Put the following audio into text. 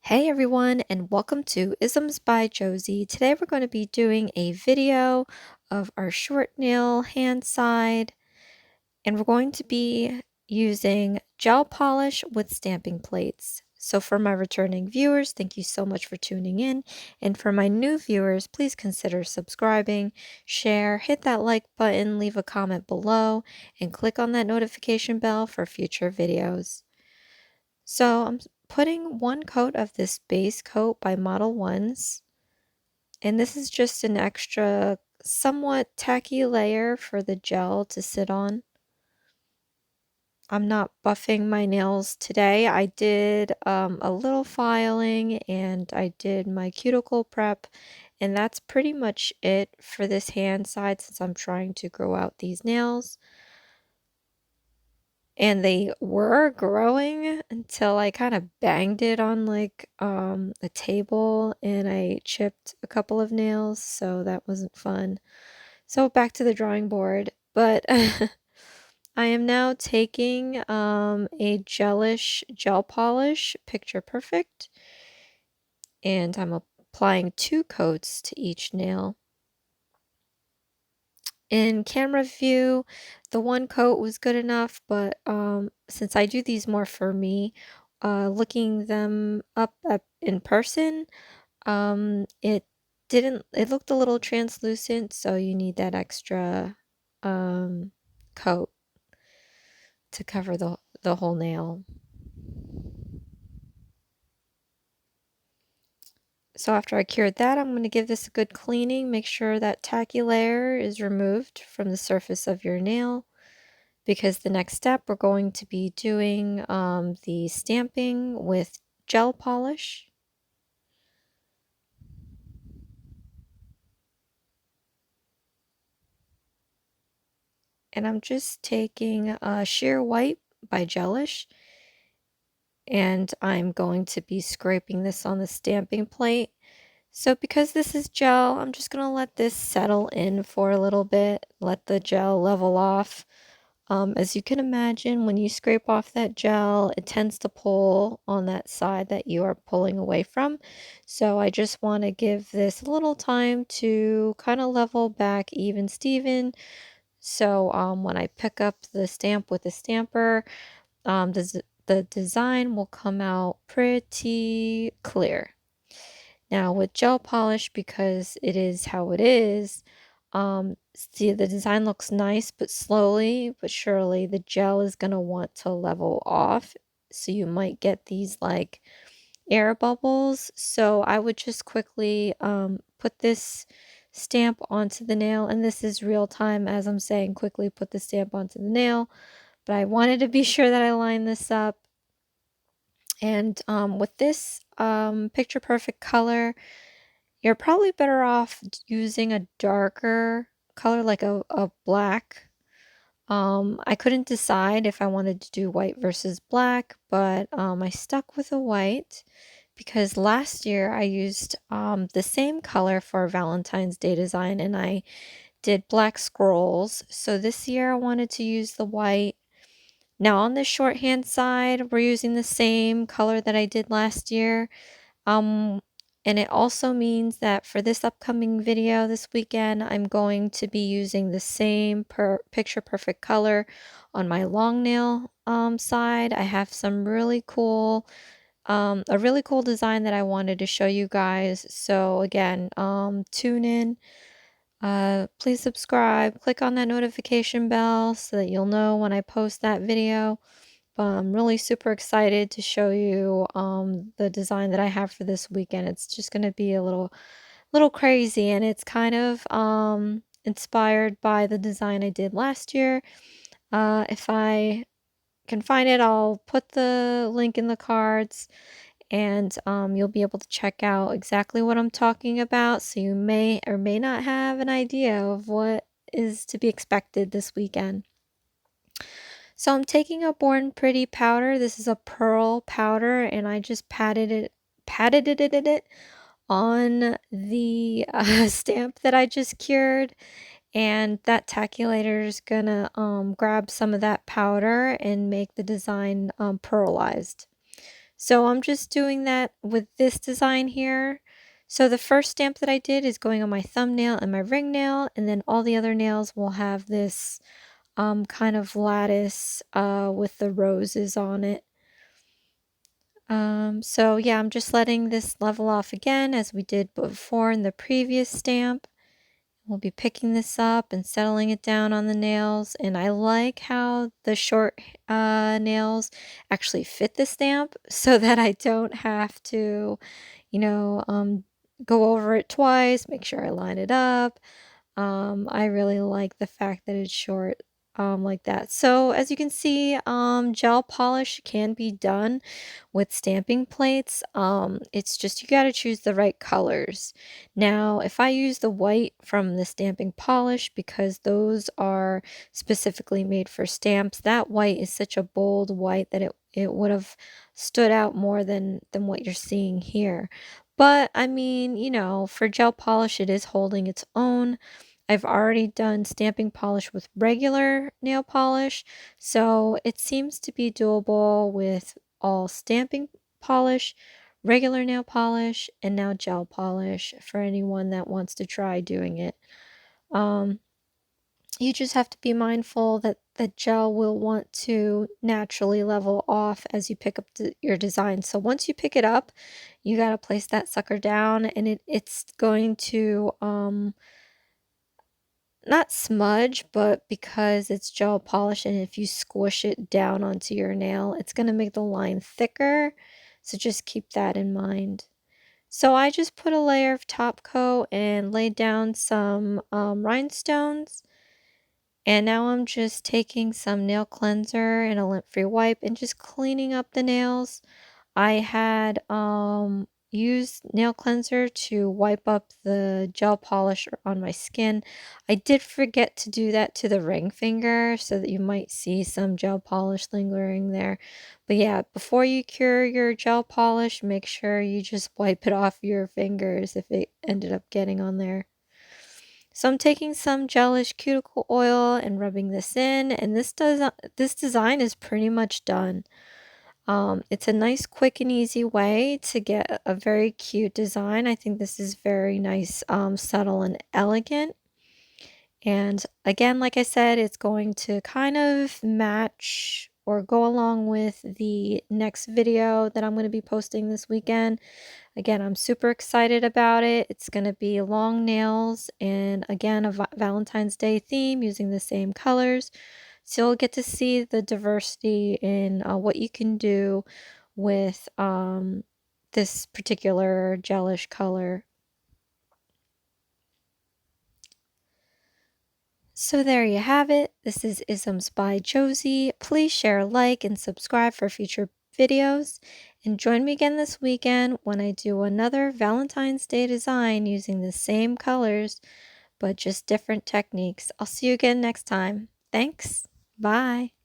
Hey everyone, and welcome to Isms by Josie. Today we're going to be doing a video of our short nail hand side, and we're going to be using gel polish with stamping plates. So for my returning viewers, thank you so much for tuning in. And for my new viewers, please consider subscribing, share, hit that like button, leave a comment below, and click on that notification bell for future videos. So I'm putting one coat of this base coat by Modelones, and this is just an extra somewhat tacky layer for the gel to sit on. I'm not buffing my nails today. I did a little filing and I did my cuticle prep, and that's pretty much it for this hand side since I'm trying to grow out these nails. And they were growing until I kind of banged it on like a table and I chipped a couple of nails, so that wasn't fun. So back to the drawing board. But I am now taking a Gelish Gel Polish Purr-fect, and I'm applying 2 coats to each nail. In camera view, the 1 coat was good enough, but since I do these more for me, looking them up in person, it looked a little translucent, so you need that extra coat to cover the whole nail. So after I cured that, I'm going to give this a good cleaning. Make sure that tacky layer is removed from the surface of your nail, because the next step we're going to be doing the stamping with gel polish. And I'm just taking Sheer White by Gelish, and I'm going to be scraping this on the stamping plate. So because this is gel, I'm just going to let this settle in for a little bit, let the gel level off. As you can imagine, when you scrape off that gel, it tends to pull on that side that you are pulling away from. So I just want to give this a little time to kind of level back even Steven. So when I pick up the stamp with the stamper, the design will come out pretty clear. Now with gel polish, because it is how it is, see, the design looks nice, but slowly but surely the gel is going to want to level off. So you might get these like air bubbles. So I would just quickly put this stamp onto the nail. And this is real time as I'm saying, quickly put the stamp onto the nail. But I wanted to be sure that I line this up. And with this Purr-fect color, you're probably better off using a darker color like a black. I couldn't decide if I wanted to do white versus black, but I stuck with a white because last year I used the same color for Valentine's Day design and I did black scrolls. So this year I wanted to use the white. Now on the shorthand side, we're using the same color that I did last year. Um, and it also means that for this upcoming video this weekend, I'm going to be using the same Purr-fect color on my long nail side. I have some really cool, a really cool design that I wanted to show you guys. So again, tune in. Please subscribe, click on that notification bell so that you'll know when I post that video. But I'm really super excited to show you the design that I have for this weekend. It's just going to be a little crazy, and it's kind of inspired by the design I did last year. If I can find it, I'll put the link in the cards, and you'll be able to check out exactly what I'm talking about, so you may or may not have an idea of what is to be expected this weekend. So I'm taking a Born Pretty powder. This is a pearl powder, and I just patted it on the stamp that I just cured, and that tackulator is gonna grab some of that powder and make the design pearlized. So I'm just doing that with this design here. So the first stamp that I did is going on my thumbnail and my ring nail, and then all the other nails will have this kind of lattice with the roses on it. So yeah, I'm just letting this level off again as we did before in the previous stamp. We'll be picking this up and settling it down on the nails, and I like how the short nails actually fit the stamp so that I don't have to, you know, go over it twice, make sure I line it up. I really like the fact that it's short like that. So as you can see, gel polish can be done with stamping plates. It's just you got to choose the right colors. Now, if I use the white from the stamping polish because those are specifically made for stamps, that white is such a bold white that it would have stood out more than what you're seeing here. But I mean, you know, for gel polish, it is holding its own. I've already done stamping polish with regular nail polish, so it seems to be doable with all stamping polish, regular nail polish, and now gel polish for anyone that wants to try doing it. Um, you just have to be mindful that the gel will want to naturally level off as you pick up your design. So once you pick it up, you got to place that sucker down, and it's going to not smudge, but because it's gel polish and if you squish it down onto your nail, it's going to make the line thicker. So just keep that in mind. So I just put a layer of top coat and laid down some rhinestones. And now I'm just taking some nail cleanser and a lint-free wipe and just cleaning up the nails. I had used nail cleanser to wipe up the gel polish on my skin. I did forget to do that to the ring finger so that you might see some gel polish lingering there. But yeah, before you cure your gel polish, make sure you just wipe it off your fingers if it ended up getting on there. So I'm taking some gelish cuticle oil and rubbing this in, and this design is pretty much done. It's a nice, quick, and easy way to get a very cute design. I think this is very nice, subtle, and elegant. And again, like I said, it's going to kind of match or go along with the next video that I'm going to be posting this weekend. Again, I'm super excited about it. It's going to be long nails and again, a Valentine's Day theme using the same colors. So you'll get to see the diversity in what you can do with this particular gelish color. So there you have it. This is Isms by Josie. Please share, like, and subscribe for future videos. And join me again this weekend when I do another Valentine's Day design using the same colors, but just different techniques. I'll see you again next time. Thanks. Bye.